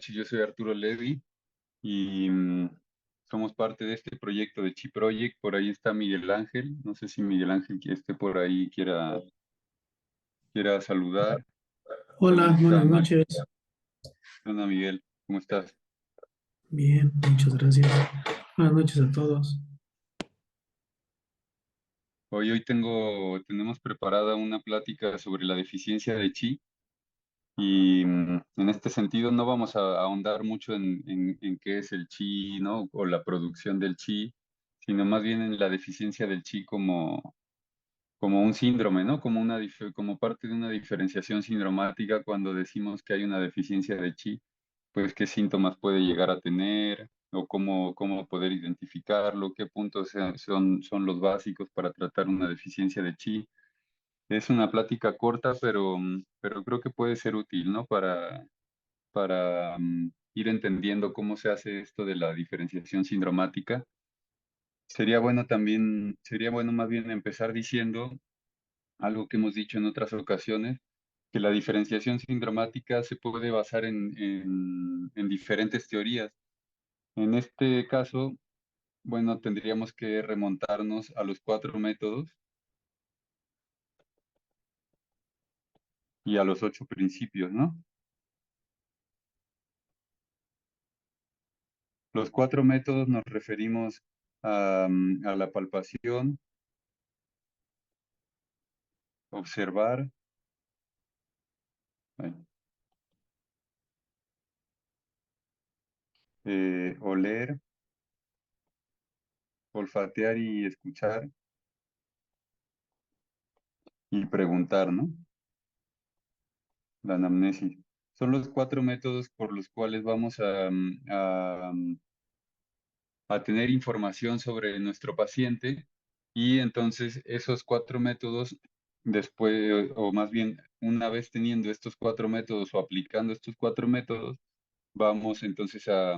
noches, yo soy Arturo Levi y somos parte de este proyecto de Chi Project. Por ahí está Miguel Ángel. No sé si Miguel Ángel que esté por ahí quiera saludar. Hola, También está buenas noches. Ana Miguel. ¿Cómo estás? Bien, muchas gracias. Buenas noches a todos. Hoy tenemos preparada una plática sobre la deficiencia de Chi y en este sentido no vamos a ahondar mucho en qué es el Chi, ¿no? O la producción del Chi, sino más bien en la deficiencia del Chi como un síndrome, ¿no? Como parte de una diferenciación sindromática cuando decimos que hay una deficiencia de chi, pues qué síntomas puede llegar a tener o cómo poder identificarlo, qué puntos son los básicos para tratar una deficiencia de chi. Es una plática corta, pero creo que puede ser útil, ¿no? Para ir entendiendo cómo se hace esto de la diferenciación sindromática. Sería bueno más bien empezar diciendo algo que hemos dicho en otras ocasiones, que la diferenciación sindromática se puede basar en diferentes teorías. En este caso, bueno, tendríamos que remontarnos a los cuatro métodos y a los ocho principios, ¿no? Los cuatro métodos nos referimos a la palpación, observar, ay, oler, olfatear y escuchar y preguntar, ¿no? La anamnesis. Son los cuatro métodos por los cuales vamos a tener información sobre nuestro paciente y entonces esos cuatro métodos, después, o más bien una vez teniendo estos cuatro métodos o aplicando estos cuatro métodos, vamos entonces a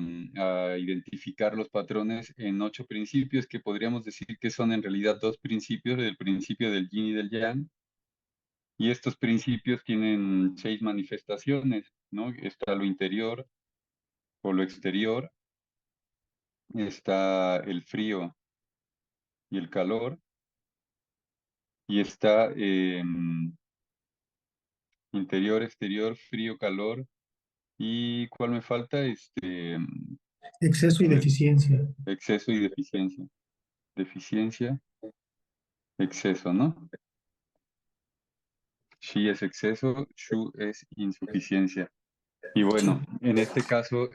identificar los patrones en ocho principios que podríamos decir que son en realidad dos principios, el principio del yin y del yang. Y estos principios tienen seis manifestaciones, ¿no? Está lo interior o lo exterior, está el frío y el calor, y está interior, exterior, frío, calor, y ¿cuál me falta? Exceso y A ver, deficiencia. exceso y deficiencia. Deficiencia, exceso, ¿no? Shi es exceso, Shu es insuficiencia. Y Sí, bueno, en este caso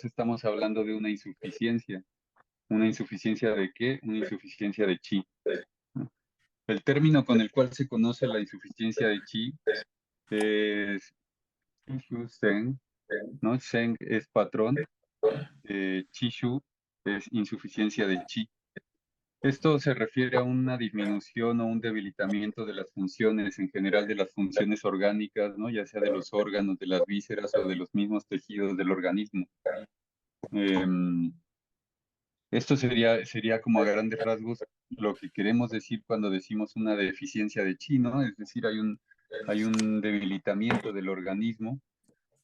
estamos hablando de una insuficiencia. ¿Una insuficiencia de qué? Una insuficiencia de chi, ¿no? El término con el cual se conoce la insuficiencia de chi es Shu Zeng, ¿no? Zeng es patrón, Chi-Shu es insuficiencia de chi. Esto se refiere a una disminución o un debilitamiento de las funciones, en general de las funciones orgánicas, ¿no? Ya sea de los órganos, de las vísceras o de los mismos tejidos del organismo. Em, Esto sería como a grandes rasgos lo que queremos decir cuando decimos una deficiencia de chi, ¿no? Es decir, hay un debilitamiento del organismo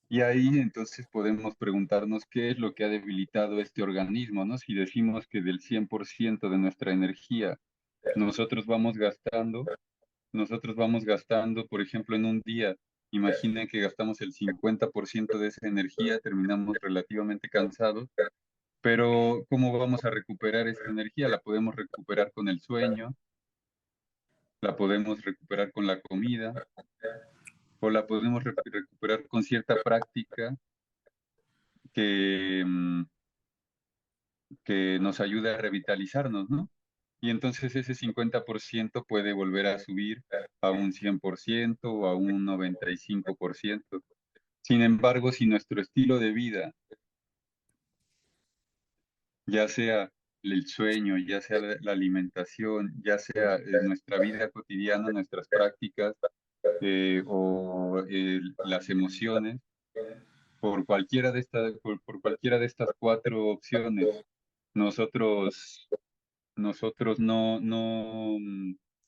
y ahí entonces podemos preguntarnos qué es lo que ha debilitado este organismo, ¿no? Si decimos que del 100% de nuestra energía nosotros vamos gastando, por ejemplo, en un día, imaginen que gastamos el 50% de esa energía, terminamos relativamente cansados, pero ¿cómo vamos a recuperar esta energía? La podemos recuperar con el sueño, la podemos recuperar con la comida, o la podemos recuperar con cierta práctica que, que nos ayude a revitalizarnos, ¿no? Y entonces ese 50% puede volver a subir a un 100% o a un 95%. Sin embargo, si nuestro estilo de vida, ya sea el sueño, ya sea la alimentación, ya sea nuestra vida cotidiana, nuestras prácticas o las emociones, por cualquiera de estas cuatro opciones, nosotros, nosotros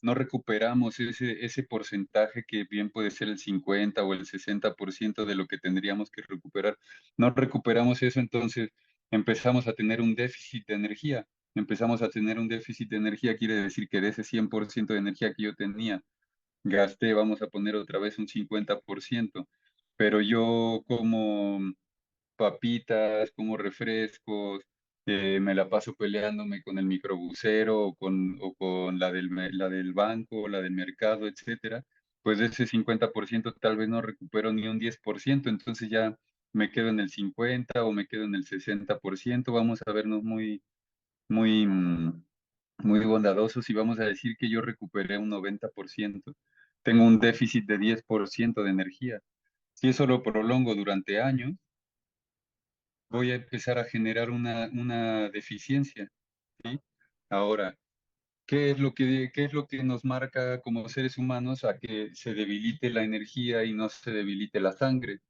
no recuperamos ese porcentaje que bien puede ser el 50 o el 60% de lo que tendríamos que recuperar. No recuperamos eso, entonces empezamos a tener un déficit de energía. Empezamos a tener un déficit de energía, quiere decir que de ese 100% de energía que yo tenía, gasté, vamos a poner otra vez un 50%, pero yo como papitas, como refrescos, me la paso peleándome con el microbusero o con la del banco o la del mercado, etcétera, pues de ese 50% tal vez no recupero ni un 10%, entonces ya me quedo en el 50 o me quedo en el 60%, vamos a vernos muy, muy bondadosos y vamos a decir que yo recuperé un 90%. Tengo un déficit de 10% de energía. Si eso lo prolongo durante años, voy a empezar a generar una deficiencia, ¿sí? Ahora, qué es lo que nos marca como seres humanos a que se debilite la energía y no se debilite la sangre,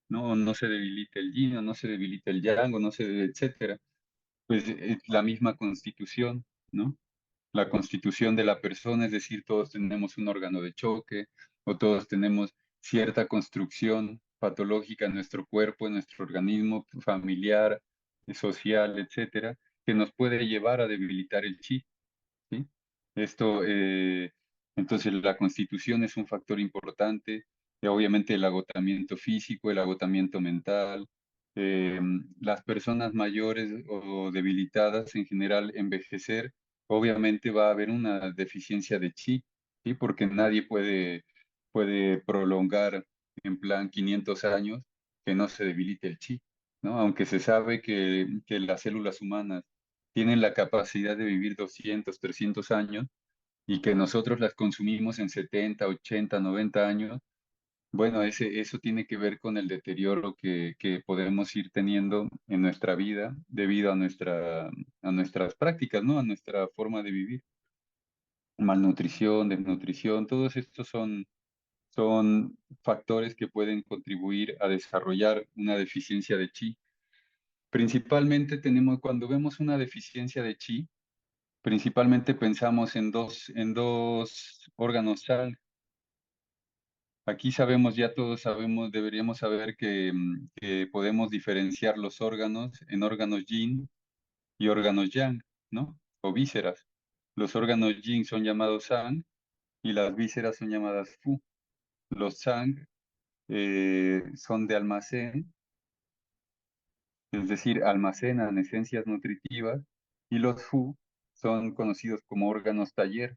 ¿no? O no se debilite el yin, o no se debilite el yang, o no se, etcétera? Pues la misma constitución, ¿no? La constitución de la persona, es decir, todos tenemos un órgano de choque o todos tenemos cierta construcción patológica en nuestro cuerpo, en nuestro organismo familiar, social, etcétera, que nos puede llevar a debilitar el chi, ¿sí? Esto, entonces, la constitución es un factor importante, obviamente el agotamiento físico, el agotamiento mental, eh, las personas mayores o debilitadas en general, envejecer, obviamente va a haber una deficiencia de chi, ¿sí? Porque nadie puede prolongar en plan 500 años que no se debilite el chi, ¿no? Aunque se sabe que las células humanas tienen la capacidad de vivir 200, 300 años y que nosotros las consumimos en 70, 80, 90 años, bueno, eso tiene que ver con el deterioro que podemos ir teniendo en nuestra vida debido a nuestras prácticas, ¿no? A nuestra forma de vivir. Malnutrición, desnutrición, todos estos son factores que pueden contribuir a desarrollar una deficiencia de chi. Principalmente cuando vemos una deficiencia de chi, principalmente pensamos en dos órganos Sang. Aquí sabemos, ya todos sabemos, deberíamos saber que podemos diferenciar los órganos en órganos Yin y órganos Yang, ¿no? O vísceras. Los órganos Yin son llamados Sang y las vísceras son llamadas Fu. Los Sang son de almacén, es decir, almacenan esencias nutritivas, y los Fu son conocidos como órganos taller,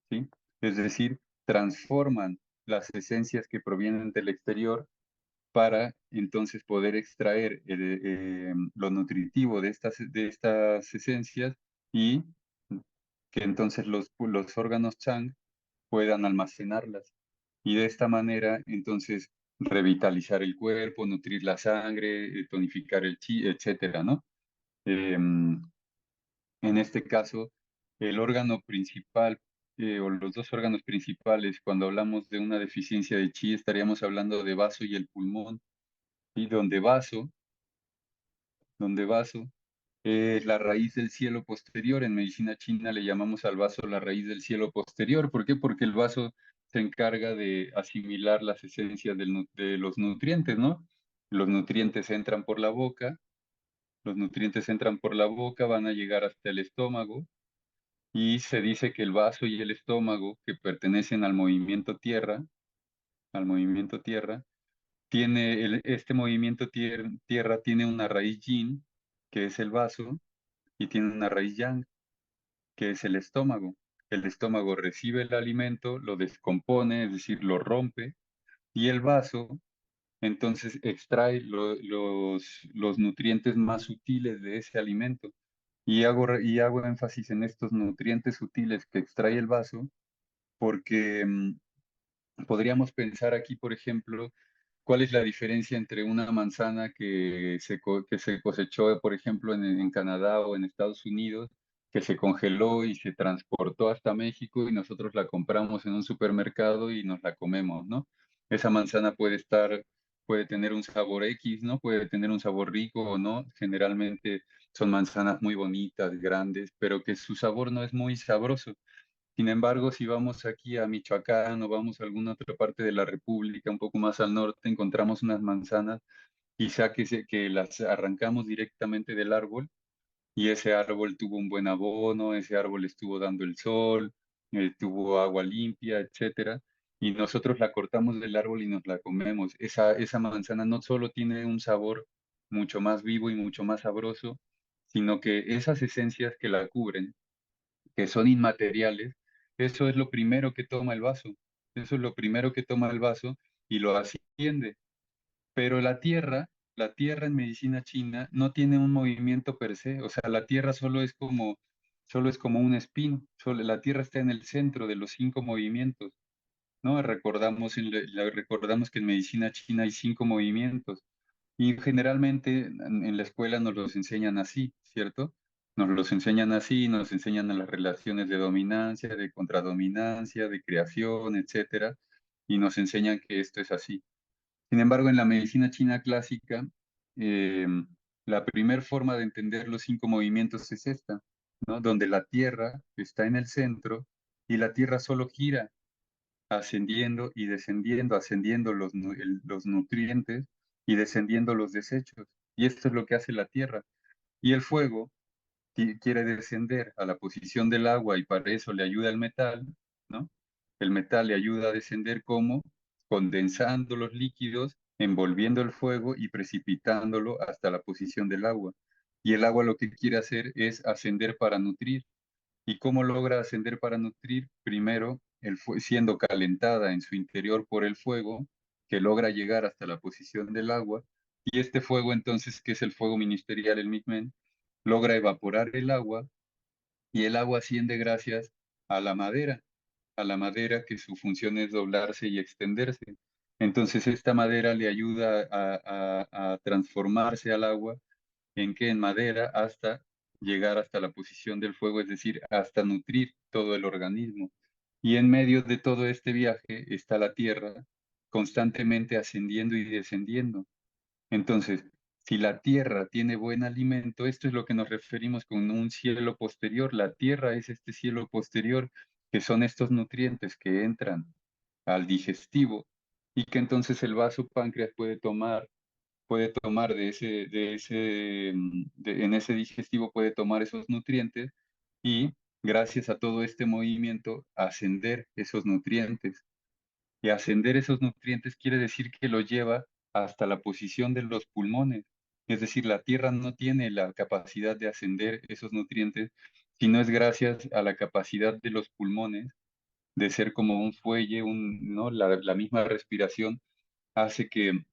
¿sí? Es decir, transforman las esencias que provienen del exterior para entonces poder extraer lo nutritivo de estas esencias y que entonces los órganos Chang puedan almacenarlas. Y de esta manera, entonces, revitalizar el cuerpo, nutrir la sangre, tonificar el chi, etcétera, ¿no? Em, en este caso, el órgano principal o los dos órganos principales, cuando hablamos de una deficiencia de chi, estaríamos hablando de vaso y el pulmón, y donde vaso es la raíz del cielo posterior. En medicina china le llamamos al vaso la raíz del cielo posterior. ¿Por qué? Porque el vaso se encarga de asimilar las esencias de los nutrientes, ¿no? Los nutrientes entran por la boca, los nutrientes entran por la boca, van a llegar hasta el estómago. Y se dice que el vaso y el estómago, que pertenecen al movimiento tierra, este movimiento tierra tiene una raíz yin, que es el vaso, y tiene una raíz yang, que es el estómago. El estómago recibe el alimento, lo descompone, es decir, lo rompe, y el vaso entonces extrae los nutrientes más sutiles de ese alimento. Y hago énfasis en estos nutrientes sutiles que extrae el vaso porque podríamos pensar aquí, por ejemplo, cuál es la diferencia entre una manzana que se cosechó, por ejemplo, en Canadá o en Estados Unidos, que se congeló y se transportó hasta México y nosotros la compramos en un supermercado y nos la comemos, ¿no? Esa manzana puede tener un sabor X, ¿no? Puede tener un sabor rico o no. Generalmente son manzanas muy bonitas, grandes, pero que su sabor no es muy sabroso. Sin embargo, si vamos aquí a Michoacán o vamos a alguna otra parte de la República, un poco más al norte, encontramos unas manzanas, quizá que las arrancamos directamente del árbol y ese árbol tuvo un buen abono, ese árbol estuvo dando el sol, tuvo agua limpia, etcétera, y nosotros la cortamos del árbol y nos la comemos. Esa manzana no solo tiene un sabor mucho más vivo y mucho más sabroso, sino que esas esencias que la cubren, que son inmateriales, eso es lo primero que toma el vaso. Eso es lo primero que toma el vaso y lo asciende. Pero la tierra en medicina china no tiene un movimiento per se, o sea, la tierra solo es como un espín, la tierra está en el centro de los 5 movimientos, ¿no? Recordamos que en medicina china hay 5 movimientos y generalmente en la escuela nos los enseñan así, ¿cierto? Nos los enseñan así, nos enseñan a las relaciones de dominancia, de contradominancia, de creación, etcétera, y nos enseñan que esto es así. Sin embargo, en la medicina china clásica, eh, la primer forma de entender los 5 movimientos es esta, ¿no? Donde la Tierra está en el centro y la Tierra solo gira, ascendiendo y descendiendo, ascendiendo los nutrientes y descendiendo los desechos. Y esto es lo que hace la Tierra. Y el fuego quiere descender a la posición del agua y para eso le ayuda el metal, ¿no? El metal le ayuda a descender como condensando los líquidos, envolviendo el fuego y precipitándolo hasta la posición del agua. Y el agua lo que quiere hacer es ascender para nutrir. ¿Y cómo logra ascender para nutrir? Primero, siendo calentada en su interior por el fuego, que logra llegar hasta la posición del agua. Y este fuego entonces, que es el fuego ministerial, el Mitmen, logra evaporar el agua y el agua asciende gracias a a la madera que su función es doblarse y extenderse. Entonces esta madera le ayuda a transformarse al agua en que en madera hasta llegar hasta la posición del fuego, es decir, hasta nutrir todo el organismo. Y en medio de todo este viaje está la tierra constantemente ascendiendo y descendiendo. Entonces, si la tierra tiene buen alimento, esto es lo que nos referimos con un cielo posterior. La tierra es este cielo posterior, que son estos nutrientes que entran al digestivo y que entonces el vaso páncreas puede tomar en ese digestivo puede tomar esos nutrientes y gracias a todo este movimiento ascender esos nutrientes. Y ascender esos nutrientes quiere decir que lo lleva hasta la posición de los pulmones. Es decir, la tierra no tiene la capacidad de ascender esos nutrientes, sino es gracias a la capacidad de los pulmones de ser como un fuelle, ¿no? La misma respiración hace que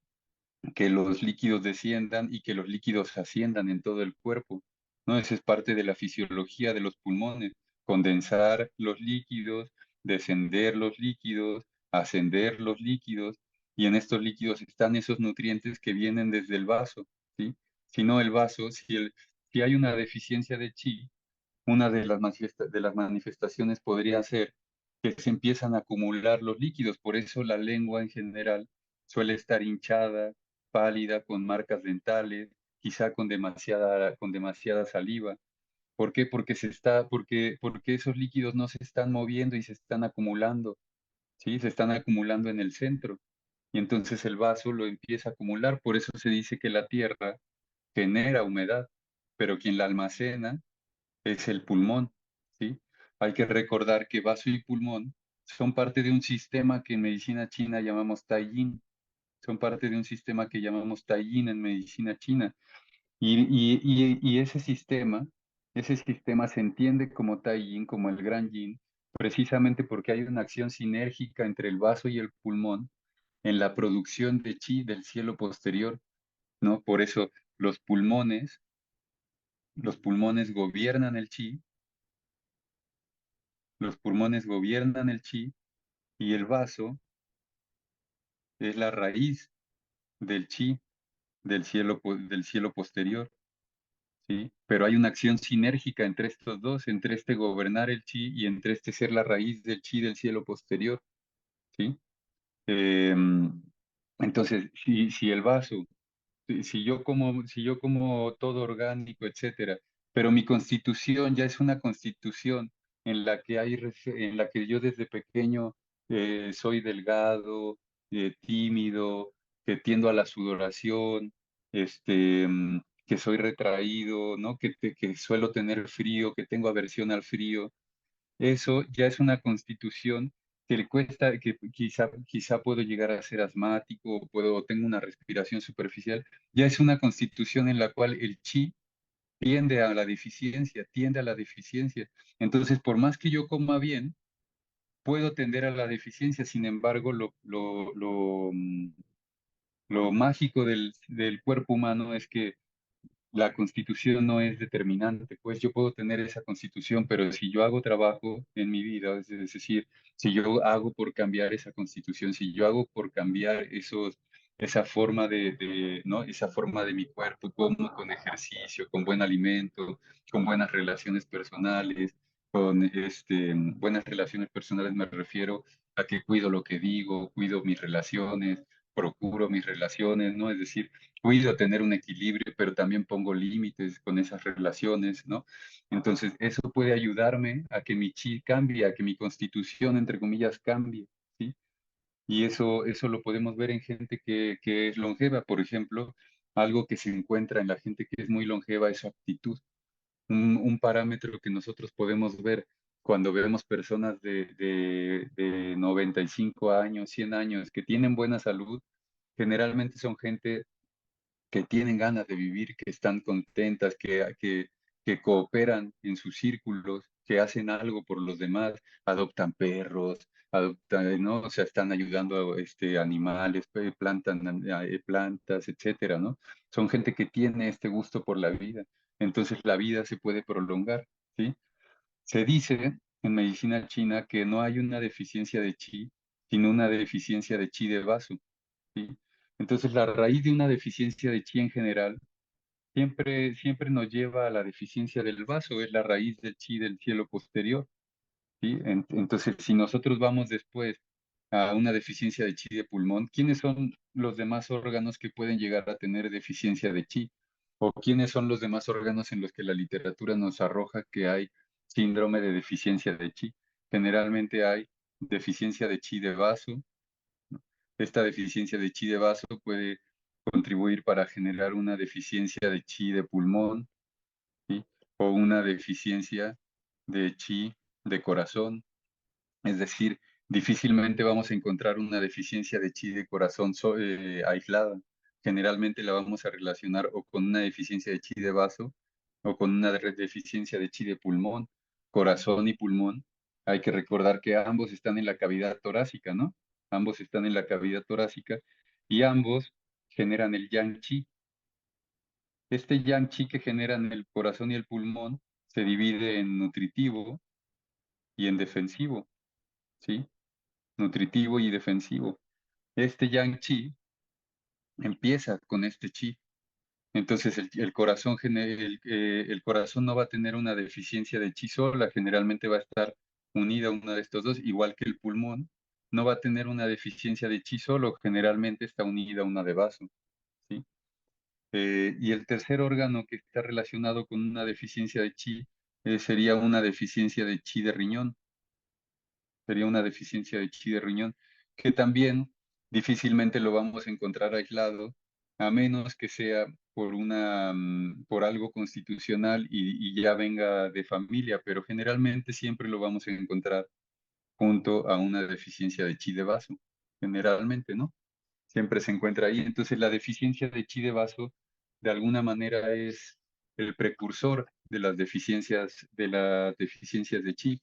los líquidos desciendan y que los líquidos asciendan en todo el cuerpo, ¿no? Esa es parte de la fisiología de los pulmones, condensar los líquidos, descender los líquidos, ascender los líquidos, y en estos líquidos están esos nutrientes que vienen desde el vaso, ¿sí? Si no el vaso, si hay una deficiencia de chi, una de las manifestaciones podría ser que se empiezan a acumular los líquidos, por eso la lengua en general suele estar hinchada, pálida, con marcas dentales, quizá con demasiada saliva. ¿Por qué? Porque esos líquidos no se están moviendo y se están acumulando, ¿sí? Se están acumulando en el centro. Y entonces el vaso lo empieza a acumular. Por eso se dice que la tierra genera humedad, pero quien la almacena es el pulmón, ¿sí? Hay que recordar que vaso y pulmón son parte de un sistema que en medicina china llamamos Tai Yin, son parte de un sistema que llamamos Tai Yin en medicina china. Y ese sistema se entiende como Tai Yin, como el Gran Yin, precisamente porque hay una acción sinérgica entre el vaso y el pulmón en la producción de chi del cielo posterior, ¿no? Por eso los los pulmones gobiernan el chi, los pulmones gobiernan el chi y el vaso es la raíz del chi del cielo posterior, ¿sí? Pero hay una acción sinérgica entre estos dos, entre este gobernar el chi y entre este ser la raíz del chi del cielo posterior, ¿sí? Eh, entonces, si el vaso, si yo como todo orgánico, etcétera, pero mi constitución ya es una constitución en la que yo desde pequeño soy delgado, tímido, que tiendo a la sudoración, que soy retraído, ¿no? Que suelo tener frío, que tengo aversión al frío. Eso ya es una constitución que le cuesta, que quizá puedo llegar a ser asmático, o tengo una respiración superficial. Ya es una constitución en la cual el chi tiende a la deficiencia. Entonces, por más que yo coma bien, puedo tender a la deficiencia. Sin embargo, lo mágico del cuerpo humano es que la constitución no es determinante, pues yo puedo tener esa constitución, pero si yo hago trabajo en mi vida, es decir, si yo hago por cambiar esa constitución, si yo hago por cambiar esa forma ¿no? Esa forma de mi cuerpo, como con ejercicio, con buen alimento, con buenas relaciones personales, buenas relaciones personales me refiero a que cuido lo que digo, cuido mis relaciones, procuro mis relaciones, ¿no? Es decir, cuido tener un equilibrio, pero también pongo límites con esas relaciones, ¿no? Entonces, eso puede ayudarme a que mi chi cambie, a que mi constitución, entre comillas, cambie, ¿sí? Y eso lo podemos ver en gente que es longeva, por ejemplo, algo que se encuentra en la gente que es muy longeva es su actitud. Un parámetro que nosotros podemos ver cuando vemos personas de 95 años, 100 años, que tienen buena salud, generalmente son gente que tienen ganas de vivir, que están contentas, que cooperan en sus círculos, que hacen algo por los demás, adoptan perros, ¿no? O sea, están ayudando a animales, plantan plantas, etcétera, ¿no? Son gente que tiene este gusto por la vida. Entonces la vida se puede prolongar, ¿sí? Se dice en medicina china que no hay una deficiencia de chi, sino una deficiencia de chi de vaso. ¿Sí? Entonces, la raíz de una deficiencia de chi en general siempre nos lleva a la deficiencia del vaso, es la raíz del chi del cielo posterior. ¿Sí? Entonces, si nosotros vamos después a una deficiencia de chi de pulmón, ¿quiénes son los demás órganos que pueden llegar a tener deficiencia de chi? ¿O quiénes son los demás órganos en los que la literatura nos arroja que hay síndrome de deficiencia de chi? Generalmente hay deficiencia de chi de vaso. Esta deficiencia de chi de vaso puede contribuir para generar una deficiencia de chi de pulmón, ¿sí? O una deficiencia de chi de corazón. Es decir, difícilmente vamos a encontrar una deficiencia de chi de corazón aislada. Generalmente la vamos a relacionar o con una deficiencia de chi de vaso o con una deficiencia de chi de pulmón, corazón y pulmón. Hay que recordar que ambos están en la cavidad torácica, ¿no? Ambos están en la cavidad torácica y ambos generan el yang chi. Este yang chi que generan el corazón y el pulmón se divide en nutritivo y en defensivo, ¿sí? Nutritivo y defensivo. Este yang chi empieza con este chi. Entonces el corazón, el corazón no va a tener una deficiencia de chi sola, generalmente va a estar unida a uno de estos dos, igual que el pulmón no va a tener una deficiencia de chi solo, generalmente está unida a una de vaso, ¿sí? Y el tercer órgano que está relacionado con una deficiencia de chi sería una deficiencia de chi de riñón, sería una deficiencia de chi de riñón, que también difícilmente lo vamos a encontrar aislado, a menos que sea por algo constitucional y ya venga de familia, pero generalmente siempre lo vamos a encontrar junto a una deficiencia de chi de vaso, generalmente, ¿no? Siempre se encuentra ahí. Entonces la deficiencia de chi de vaso de alguna manera es el precursor de las deficiencias de chi.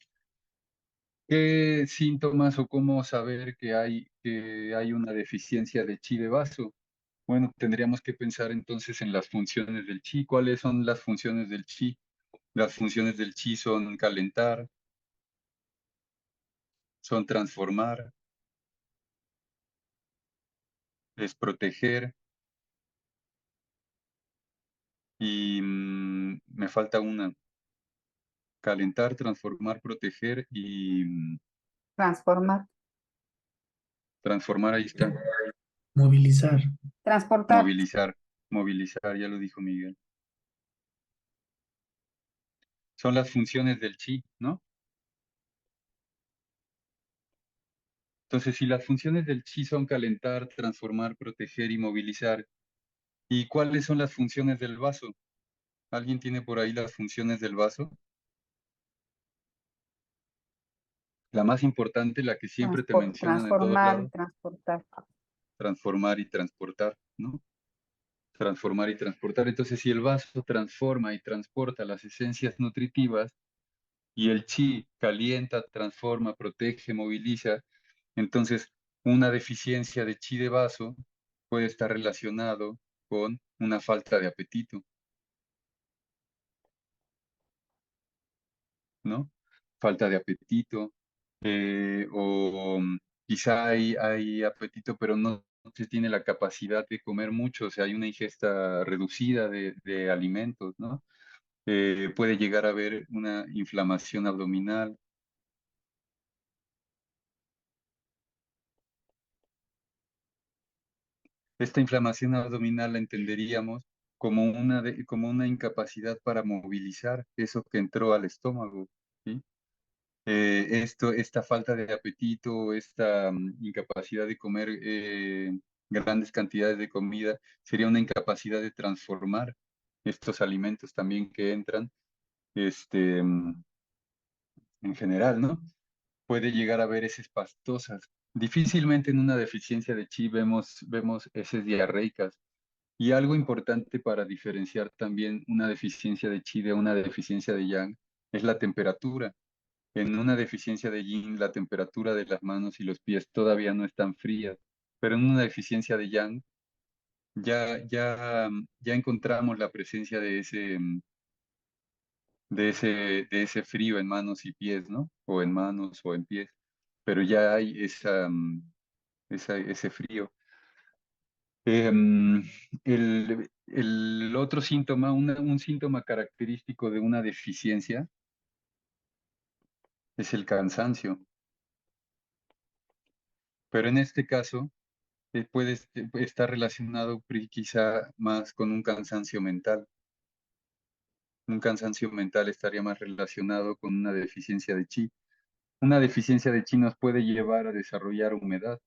¿Qué síntomas o cómo saber que hay una deficiencia de chi de vaso? Bueno, tendríamos que pensar entonces en las funciones del chi. ¿Cuáles son las funciones del chi? Las funciones del chi son calentar, son transformar, es proteger y me falta una, calentar, transformar, proteger y Transformar. transformar, ahí está, Movilizar. Transportar. movilizar, movilizar, ya lo dijo Miguel. Son las funciones del chi, ¿no? Entonces, si las funciones del chi son calentar, transformar, proteger y movilizar, ¿y cuáles son las funciones del vaso? ¿Alguien tiene por ahí las funciones del vaso? La más importante, la que siempre te mencionan en todos Transformar y lados, transportar. transformar y transportar, ¿no? Transformar y transportar. Entonces, si el vaso transforma y transporta las esencias nutritivas y el chi calienta, transforma, protege, moviliza, entonces una deficiencia de chi de vaso puede estar relacionado con una falta de apetito, ¿no? Falta de apetito, o quizá hay apetito, pero no se tiene la capacidad de comer mucho, o sea, hay una ingesta reducida de alimentos, ¿no? Puede llegar a haber una inflamación abdominal. Esta inflamación abdominal la entenderíamos como como una incapacidad para movilizar eso que entró al estómago, ¿sí? Esta falta de apetito, esta incapacidad de comer grandes cantidades de comida, sería una incapacidad de transformar estos alimentos también que entran, este, en general, ¿no? Puede llegar a haber heces pastosas. Difícilmente en una deficiencia de chi vemos heces diarreicas. Y algo importante para diferenciar también una deficiencia de chi de una deficiencia de yang es la temperatura. En una deficiencia de yin, la temperatura de las manos y los pies todavía no están frías, pero en una deficiencia de yang ya encontramos la presencia de ese frío en manos y pies, ¿no? O en manos o en pies, pero ya hay ese frío. Em, el otro síntoma, un síntoma característico de una deficiencia es el cansancio, pero en este caso puede estar relacionado quizá más con un cansancio mental. Un cansancio mental estaría más relacionado con una deficiencia de chi. Una deficiencia de chi nos puede llevar a desarrollar humedad,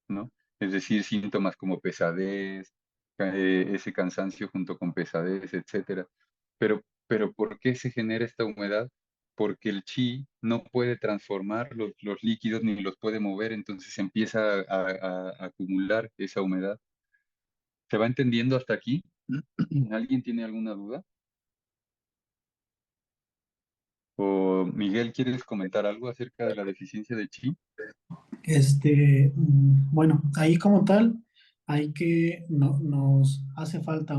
¿no? Es decir, síntomas como pesadez, ese cansancio junto con pesadez, etcétera. Pero ¿por qué se genera esta humedad? Porque el chi no puede transformar los líquidos ni los puede mover, entonces empieza a acumular esa humedad. ¿Se va entendiendo hasta aquí? ¿Alguien tiene alguna duda? O Miguel, ¿quieres comentar algo acerca de la deficiencia de chi? Bueno, ahí como tal, nos hace falta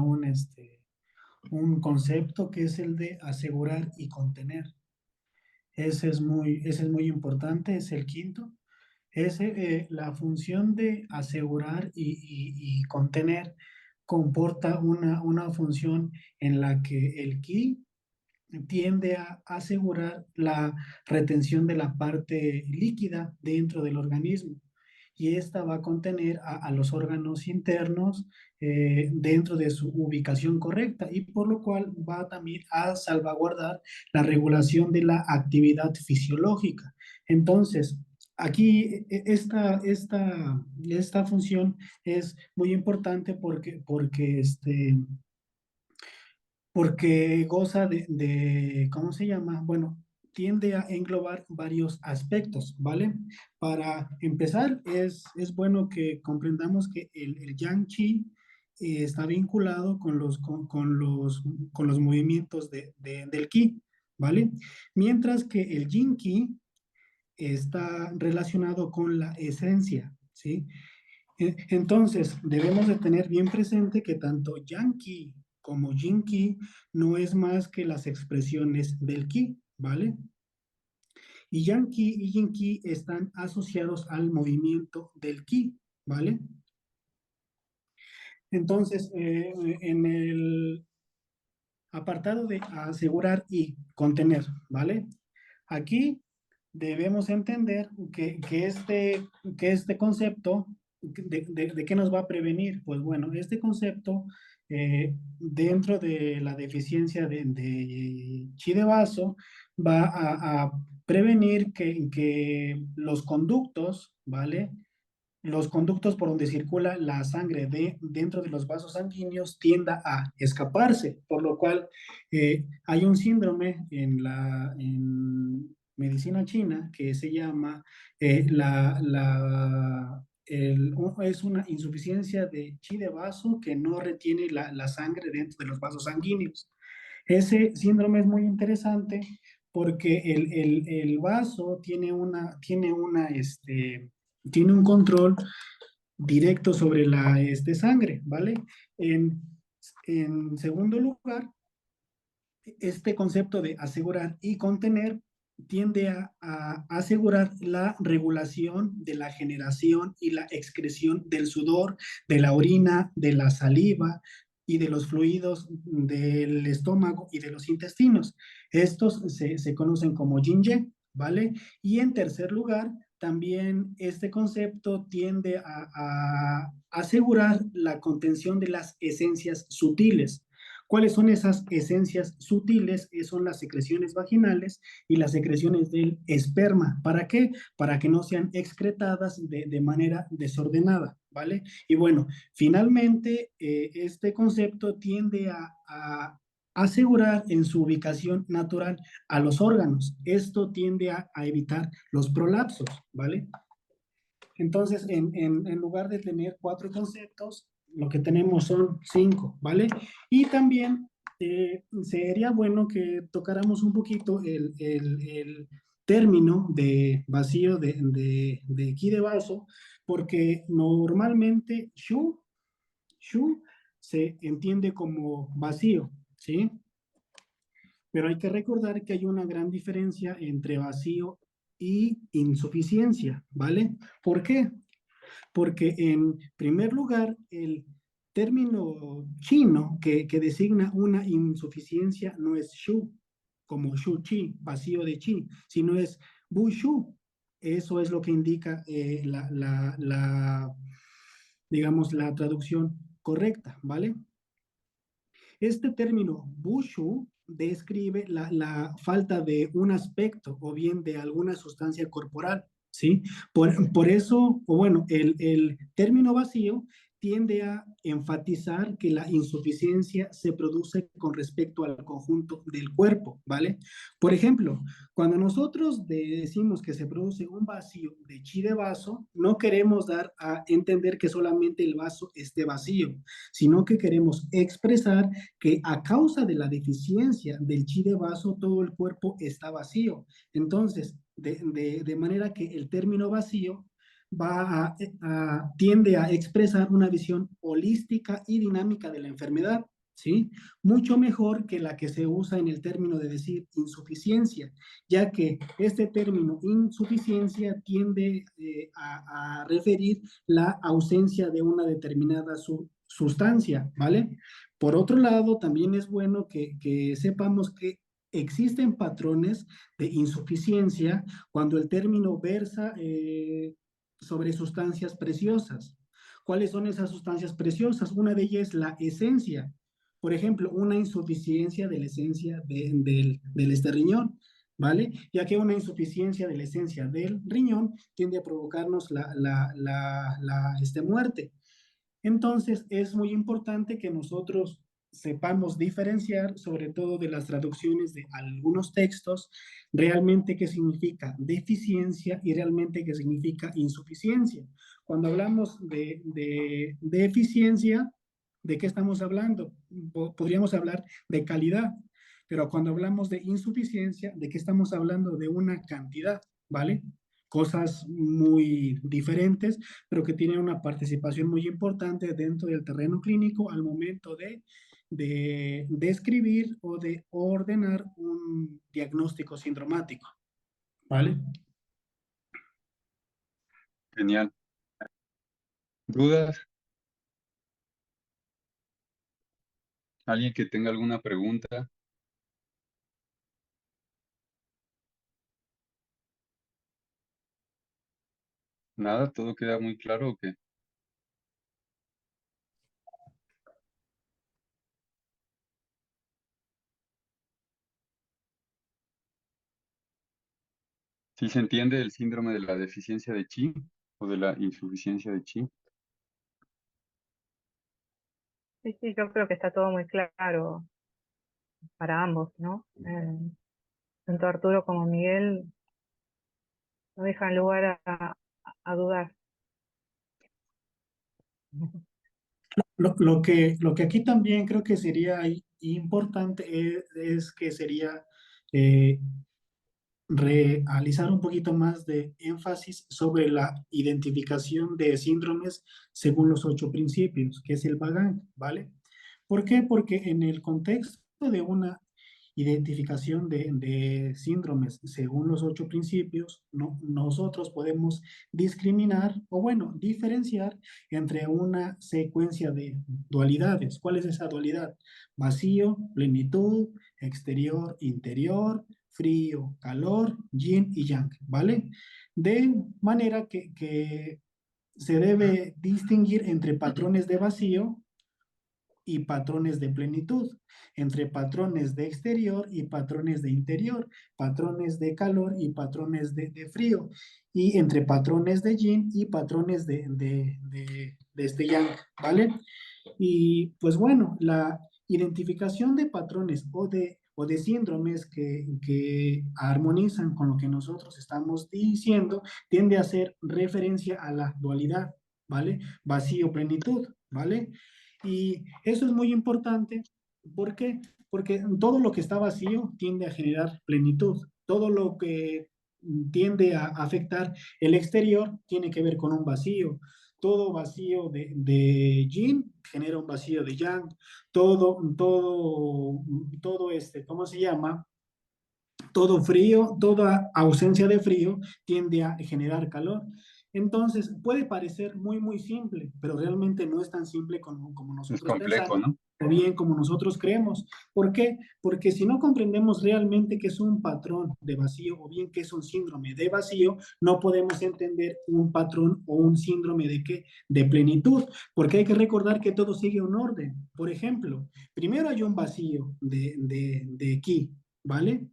un concepto que es el de asegurar y contener. Ese es muy importante, es el quinto. La función de asegurar y contener comporta una función en la que el ki tiende a asegurar la retención de la parte líquida dentro del organismo y esta va a contener a los órganos internos dentro de su ubicación correcta y por lo cual va también a salvaguardar la regulación de la actividad fisiológica. Entonces, aquí esta función es muy importante porque goza ¿cómo se llama? Bueno, tiende a englobar varios aspectos, ¿vale? Para empezar, es bueno que comprendamos que el Yang Qi está vinculado con los movimientos del Qi, ¿vale? Mientras que el Yin Qi está relacionado con la esencia, ¿sí? Entonces, debemos de tener bien presente que tanto Yang Qi como Yin Qi no es más que las expresiones del Qi, ¿vale? Y Yang Qi y Yin Qi están asociados al movimiento del Qi, ¿vale? Entonces, en el apartado de asegurar y contener, ¿vale? Aquí debemos entender que este concepto, ¿de qué nos va a prevenir? Pues bueno, este concepto, dentro de la deficiencia de chi de vaso, va a prevenir que los conductos, ¿vale? Los conductos por donde circula la sangre dentro de los vasos sanguíneos tienda a escaparse, por lo cual hay un síndrome en medicina china que se llama es una insuficiencia de chi de vaso que no retiene la sangre dentro de los vasos sanguíneos. Ese síndrome es muy interesante porque el vaso tiene un control directo sobre la sangre, ¿vale? En, en segundo lugar, este concepto de asegurar y contener tiende a asegurar la regulación de la generación y la excreción del sudor, de la orina, de la saliva y de los fluidos del estómago y de los intestinos. Estos se conocen como yin-yang, ¿vale? Y en tercer lugar, también este concepto tiende a asegurar la contención de las esencias sutiles. ¿Cuáles son esas esencias sutiles? Son las secreciones vaginales y las secreciones del esperma. ¿Para qué? Para que no sean excretadas de manera desordenada, ¿vale? Y bueno, finalmente, este concepto tiende a asegurar en su ubicación natural a los órganos. Esto tiende a evitar los prolapsos, ¿vale? Entonces, en lugar de tener cuatro conceptos, lo que tenemos son cinco, ¿vale? Y también sería bueno que tocáramos un poquito el término de vacío de aquí de vaso, porque normalmente shu se entiende como vacío, ¿sí? Pero hay que recordar que hay una gran diferencia entre vacío y insuficiencia, ¿vale? ¿Por qué? Porque en primer lugar, el término chino que designa una insuficiencia no es shu, como shu chi, vacío de chi, sino es bu shu. Eso es lo que indica digamos, la traducción correcta, ¿vale? Este término bushu describe la falta de un aspecto o bien de alguna sustancia corporal, ¿sí? Por eso, o bueno, el término vacío tiende a enfatizar que la insuficiencia se produce con respecto al conjunto del cuerpo, ¿vale? Por ejemplo, cuando nosotros decimos que se produce un vacío de chi de vaso, no queremos dar a entender que solamente el vaso esté vacío, sino que queremos expresar que a causa de la deficiencia del chi de vaso, todo el cuerpo está vacío. Entonces, de manera que el término vacío tiende a expresar una visión holística y dinámica de la enfermedad, ¿sí? Mucho mejor que la que se usa en el término de decir insuficiencia, ya que este término insuficiencia tiende a referir la ausencia de una determinada sustancia, ¿vale? Por otro lado, también es bueno que sepamos que existen patrones de insuficiencia cuando el término versa sobre sustancias preciosas. ¿Cuáles son esas sustancias preciosas? Una de ellas es la esencia. Por ejemplo, una insuficiencia de la esencia del este riñón, ¿vale? Ya que una insuficiencia de la esencia del riñón tiende a provocarnos muerte. Entonces, es muy importante que nosotros sepamos diferenciar, sobre todo de las traducciones de algunos textos, realmente qué significa deficiencia y realmente qué significa insuficiencia. Cuando hablamos de eficiencia, ¿de qué estamos hablando? Podríamos hablar de calidad, pero cuando hablamos de insuficiencia, ¿de qué estamos hablando? De una cantidad, ¿vale? Cosas muy diferentes, pero que tienen una participación muy importante dentro del terreno clínico al momento de escribir o de ordenar un diagnóstico sindromático, ¿vale? Genial. ¿Dudas? ¿Alguien que tenga alguna pregunta? ¿Nada? ¿Todo queda muy claro o qué? ¿Sí se entiende el síndrome de la deficiencia de chi o de la insuficiencia de chi? Sí, sí, yo creo que está todo muy claro para ambos, ¿no? Tanto Arturo como Miguel no dejan lugar a dudar. Lo que aquí también creo que sería importante es que sería eh, realizar un poquito más de énfasis sobre la identificación de síndromes según los 8 principios, que es el Bagan, ¿vale? ¿Por qué? Porque en el contexto de una identificación de síndromes según los 8 principios, nosotros podemos discriminar o, bueno, diferenciar entre una secuencia de dualidades. ¿Cuál es esa dualidad? Vacío, plenitud, exterior, interior, frío, calor, yin y yang, ¿vale? De manera que se debe distinguir entre patrones de vacío y patrones de plenitud, entre patrones de exterior y patrones de interior, patrones de calor y patrones de frío, y entre patrones de yin y patrones de este yang, ¿vale? Y pues bueno, la identificación de patrones o de síndromes que armonizan con lo que nosotros estamos diciendo tiende a hacer referencia a la dualidad, ¿vale? Vacío-plenitud, ¿vale? Y eso es muy importante. ¿Por qué? Porque todo lo que está vacío tiende a generar plenitud. Todo lo que tiende a afectar el exterior tiene que ver con un vacío. Todo vacío de yin genera un vacío de yang. Todo ¿cómo se llama? Todo frío, toda ausencia de frío tiende a generar calor. Entonces, puede parecer muy, muy simple, pero realmente no es tan simple como Es nosotros complejo, pensamos ¿no? o bien como nosotros creemos. ¿Por qué? Porque si no comprendemos realmente qué es un patrón de vacío o bien qué es un síndrome de vacío, no podemos entender un patrón o un síndrome de qué, de plenitud, porque hay que recordar que todo sigue un orden. Por ejemplo, primero hay un vacío de ki, ¿vale?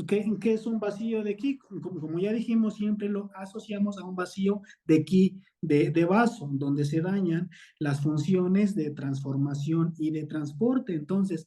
¿Qué es un vacío de ki? Como ya dijimos, siempre lo asociamos a un vacío de ki de vaso, donde se dañan las funciones de transformación y de transporte. Entonces,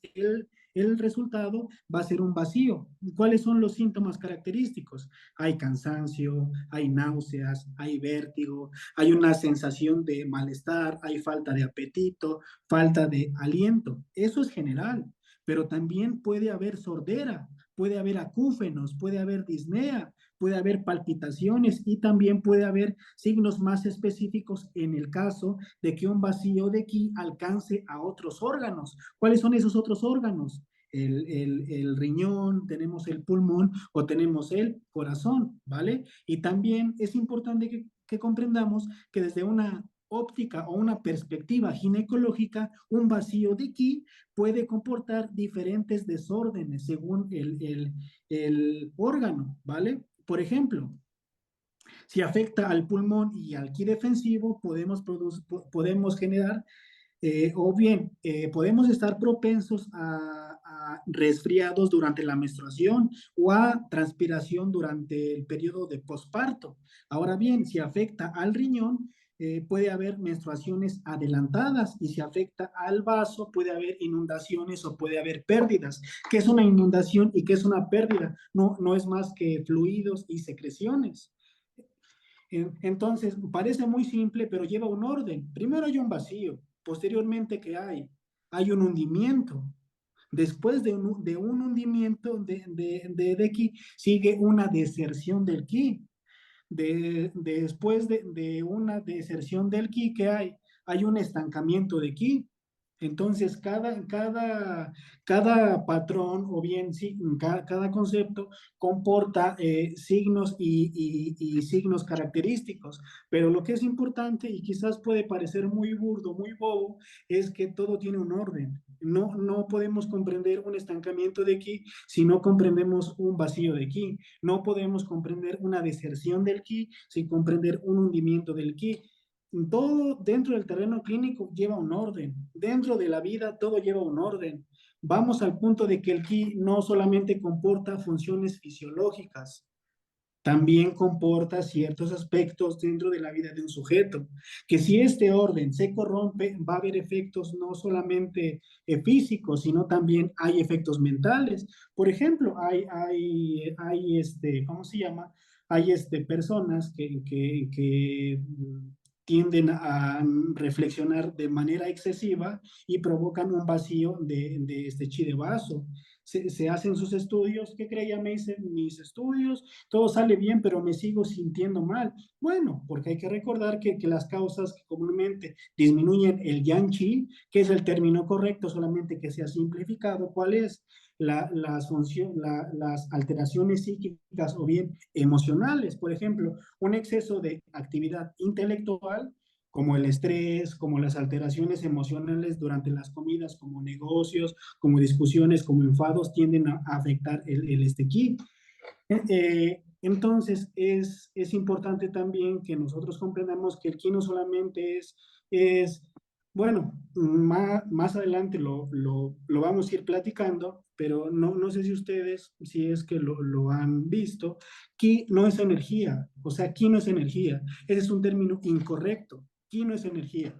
el resultado va a ser un vacío. ¿Cuáles son los síntomas característicos? Hay cansancio, hay náuseas, hay vértigo, hay una sensación de malestar, hay falta de apetito, falta de aliento. Eso es general, pero también puede haber sordera, puede haber acúfenos, puede haber disnea, puede haber palpitaciones y también puede haber signos más específicos en el caso de que un vacío de ki alcance a otros órganos. ¿Cuáles son esos otros órganos? El riñón, tenemos el pulmón o tenemos el corazón, ¿vale? Y también es importante que comprendamos que desde una óptica o una perspectiva ginecológica, un vacío de ki puede comportar diferentes desórdenes según el órgano, ¿vale? Por ejemplo, si afecta al pulmón y al ki defensivo, podemos generar, o bien, podemos estar propensos a resfriados durante la menstruación o a transpiración durante el periodo de posparto. Ahora bien, si afecta al riñón, puede haber menstruaciones adelantadas y si afecta al vaso puede haber inundaciones o puede haber pérdidas. ¿Qué es una inundación y qué es una pérdida? No es más que fluidos y secreciones. Entonces, parece muy simple, pero lleva un orden. Primero hay un vacío, posteriormente, ¿qué hay? Hay un hundimiento. Después de un hundimiento de ki, sigue una deserción del ki. Después de una deserción del ki, ¿qué hay? Hay un estancamiento de ki. Entonces, cada patrón o bien sí, cada concepto comporta signos y signos característicos, pero lo que es importante y quizás puede parecer muy burdo, muy bobo, es que todo tiene un orden. No podemos comprender un estancamiento de ki si no comprendemos un vacío de ki. No podemos comprender una deserción del ki sin comprender un hundimiento del ki. Todo dentro del terreno clínico lleva un orden. Dentro de la vida todo lleva un orden. Vamos al punto de que el ki no solamente comporta funciones fisiológicas, también comporta ciertos aspectos dentro de la vida de un sujeto, que si este orden se corrompe, va a haber efectos no solamente físicos, sino también hay efectos mentales. Por ejemplo, ¿cómo se llama? Hay personas que tienden a reflexionar de manera excesiva y provocan un vacío de este chi de vaso. Se hacen sus estudios, ¿qué creía? Me hice mis estudios, todo sale bien, pero me sigo sintiendo mal. Bueno, porque hay que recordar que las causas que comúnmente disminuyen el yang qi, que es el término correcto, solamente que se ha simplificado, ¿cuál es? Las alteraciones psíquicas o bien emocionales, por ejemplo, un exceso de actividad intelectual, como el estrés, como las alteraciones emocionales durante las comidas, como negocios, como discusiones, como enfados, tienden a afectar el este ki. Entonces, es importante también que nosotros comprendamos que el ki no solamente bueno, más adelante lo vamos a ir platicando, pero no sé si ustedes, si es que lo han visto, ki no es energía, o sea, ki no es energía, ese es un término incorrecto, ki no es energía.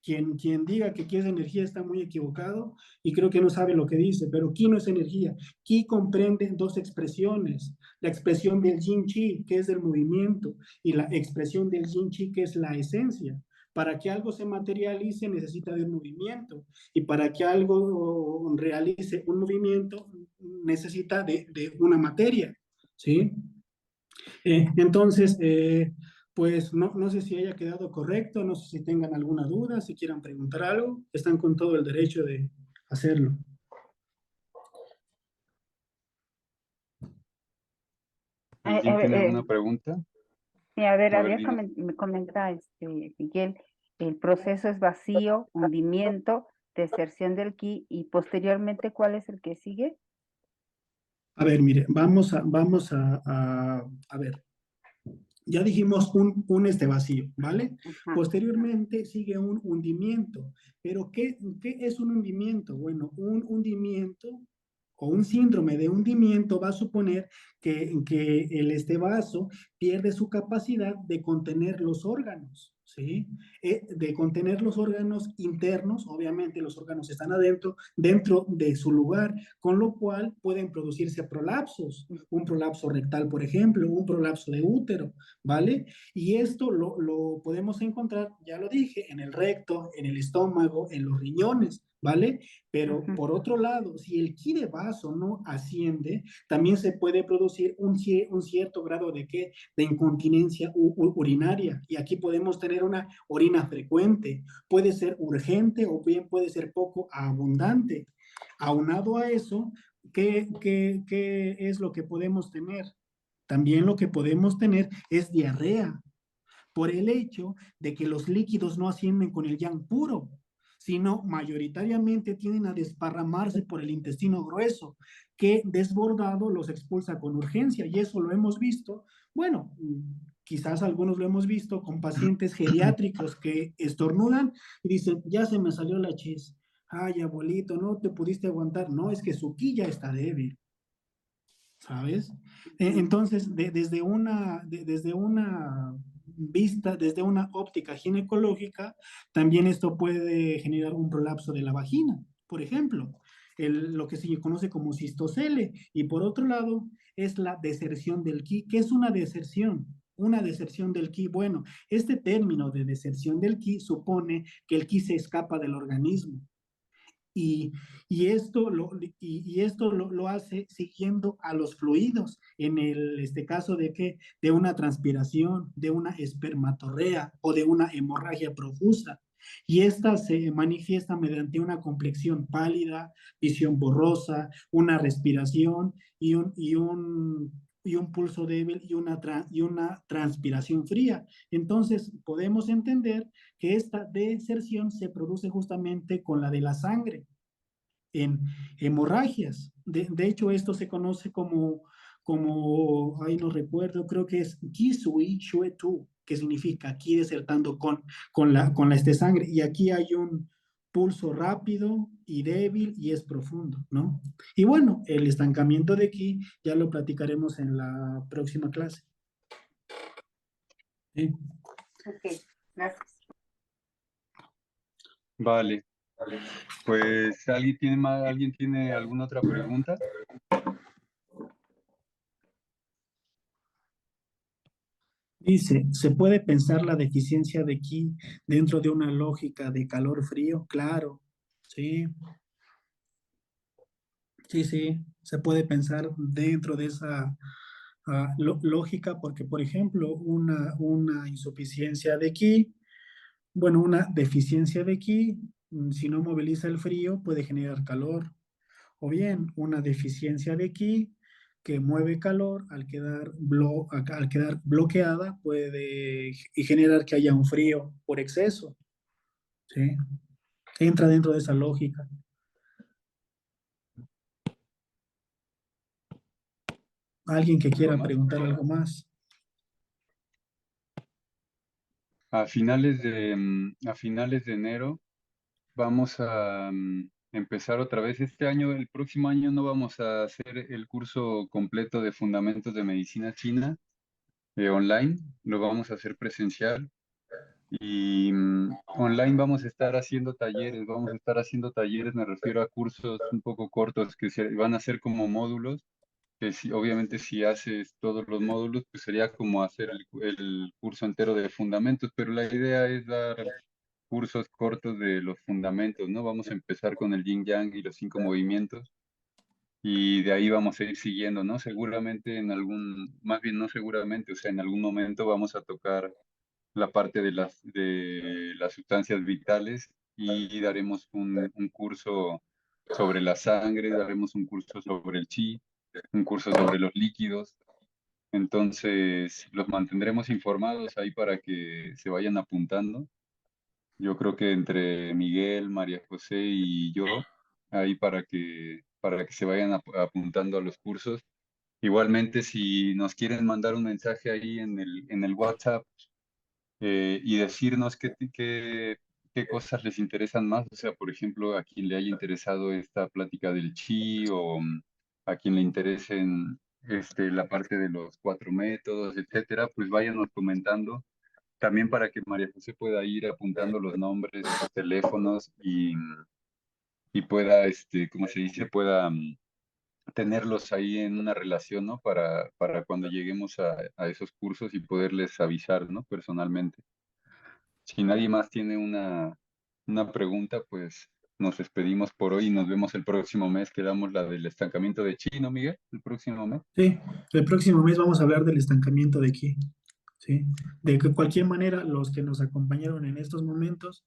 Quien diga que ki es energía está muy equivocado y creo que no sabe lo que dice, pero ki no es energía. Ki comprende dos expresiones, la expresión del yin chi, que es el movimiento, y la expresión del yin chi, que es la esencia. Para que algo se materialice necesita de un movimiento y para que algo realice un movimiento necesita de una materia, ¿sí? Entonces, pues no sé si haya quedado correcto, no sé si tengan alguna duda, si quieran preguntar algo, están con todo el derecho de hacerlo. ¿Alguien tiene alguna pregunta? Sí, a ver, A ver, había Lina. me comenta Miguel, el proceso es vacío, hundimiento, deserción del ki y posteriormente, ¿cuál es el que sigue? A ver, mire, a ver. Ya dijimos un vacío, ¿vale? Ajá. Posteriormente sigue un hundimiento. ¿Pero qué es un hundimiento? Bueno, un hundimiento o un síndrome de hundimiento va a suponer que este vaso pierde su capacidad de contener los órganos, ¿sí? De contener los órganos internos, obviamente los órganos están adentro, dentro de su lugar, con lo cual pueden producirse prolapsos, un prolapso rectal, por ejemplo, un prolapso de útero, ¿vale? Y esto lo podemos encontrar, ya lo dije, en el recto, en el estómago, en los riñones, ¿vale? Pero por otro lado, si el ki de vaso no asciende, también se puede producir un cierto grado de ¿qué? De incontinencia urinaria. Y aquí podemos tener una orina frecuente. Puede ser urgente o bien puede ser poco abundante. Aunado a eso, ¿qué es lo que podemos tener? También lo que podemos tener es diarrea, por el hecho de que los líquidos no ascienden con el yang puro, sino mayoritariamente tienden a desparramarse por el intestino grueso, que desbordado los expulsa con urgencia. Y eso lo hemos visto, bueno, quizás algunos lo hemos visto con pacientes geriátricos que estornudan y dicen, ya se me salió la chis. Ay, abuelito, no te pudiste aguantar. No, es que su quilla está débil. ¿Sabes? Entonces, desde una vista, desde una óptica ginecológica, también esto puede generar un prolapso de la vagina, por ejemplo, lo que se conoce como cistocele. Y por otro lado, es la deserción del ki. ¿Qué es una deserción? Una deserción del ki. Bueno, este término de deserción del ki supone que el ki se escapa del organismo. Y, y esto, lo hace siguiendo a los fluidos, en este caso de que de una transpiración, de una espermatorrea o de una hemorragia profusa. Y esta se manifiesta mediante una complexión pálida, visión borrosa, una respiración y un pulso débil y una transpiración fría. Entonces, podemos entender que esta deserción se produce justamente con la de la sangre en hemorragias. De hecho, esto se conoce ay, no recuerdo, creo que es Kisui Shue Tu, que significa aquí desertando con la sangre. Y aquí hay un pulso rápido y débil y es profundo, ¿no? Y bueno, el estancamiento de ki ya lo platicaremos en la próxima clase. Sí. Ok, gracias. Vale. Pues, ¿alguien tiene alguna otra pregunta? Dice, ¿se puede pensar la deficiencia de Qi dentro de una lógica de calor-frío? Claro, sí, sí, se puede pensar dentro de esa lógica porque, por ejemplo, una insuficiencia de Qi, bueno, una deficiencia de Qi, si no moviliza el frío, puede generar calor. O bien, una deficiencia de Qi que mueve calor al quedar bloqueada puede y generar que haya un frío por exceso. ¿Sí? Entra dentro de esa lógica. Alguien que quiera Más. preguntar algo más. A finales de enero vamos a empezar otra vez. El próximo año no vamos a hacer el curso completo de Fundamentos de Medicina China online, lo vamos a hacer presencial. Y online vamos a estar haciendo talleres, me refiero a cursos un poco cortos que se van a hacer como módulos, que obviamente si haces todos los módulos, pues sería como hacer el curso entero de fundamentos, pero la idea es dar cursos cortos de los fundamentos, ¿no? Vamos a empezar con el yin yang y los 5 movimientos, y de ahí vamos a ir siguiendo, ¿no? Seguramente más bien no seguramente, o sea, en algún momento vamos a tocar la parte de las sustancias vitales y daremos un curso sobre la sangre, daremos un curso sobre el chi, un curso sobre los líquidos. Entonces, los mantendremos informados ahí para que se vayan apuntando. Yo creo que entre Miguel, María José y yo, ahí para que se vayan apuntando a los cursos. Igualmente, si nos quieren mandar un mensaje ahí en el WhatsApp, y decirnos qué cosas les interesan más, o sea, por ejemplo, a quien le haya interesado esta plática del chi o a quien le interesen la parte de los 4 métodos, etcétera, pues váyanos comentando también para que María José pueda ir apuntando los nombres, los teléfonos y pueda, ¿cómo se dice? Pueda tenerlos ahí en una relación, ¿no? Para cuando lleguemos a esos cursos y poderles avisar, ¿no? Personalmente. Si nadie más tiene una pregunta, pues nos despedimos por hoy y nos vemos el próximo mes, que damos la del estancamiento de chi, ¿no, Miguel? El próximo mes. Sí, el próximo mes vamos a hablar del estancamiento de Qi. ¿Sí? De que cualquier manera, los que nos acompañaron en estos momentos,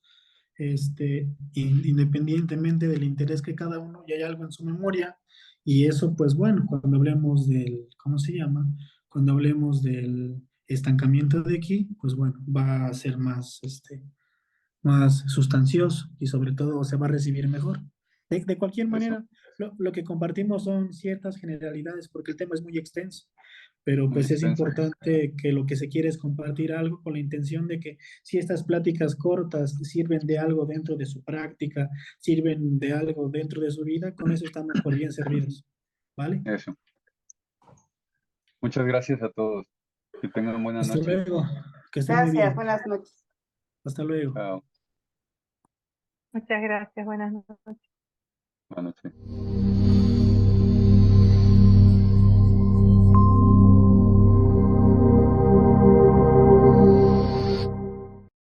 independientemente del interés que cada uno, ya hay algo en su memoria, y eso, pues bueno, cuando hablemos del, ¿cómo se llama? Cuando hablemos del estancamiento de Qi, pues bueno, va a ser más sustancioso y sobre todo se va a recibir mejor. De cualquier Eso, manera, lo que compartimos son ciertas generalidades porque el tema es muy extenso, pero muy pues es extenso. importante que lo que se quiere es compartir algo con la intención de que si estas pláticas cortas sirven de algo dentro de su práctica, sirven de algo dentro de su vida, con eso estamos por bien servidos. ¿Vale? Eso. Muchas gracias a todos. Que tengan buena Hasta noche. luego. Que estén muy Gracias, bien. buenas noches. Hasta luego. Chao. Muchas gracias, buenas noches. Buenas noches.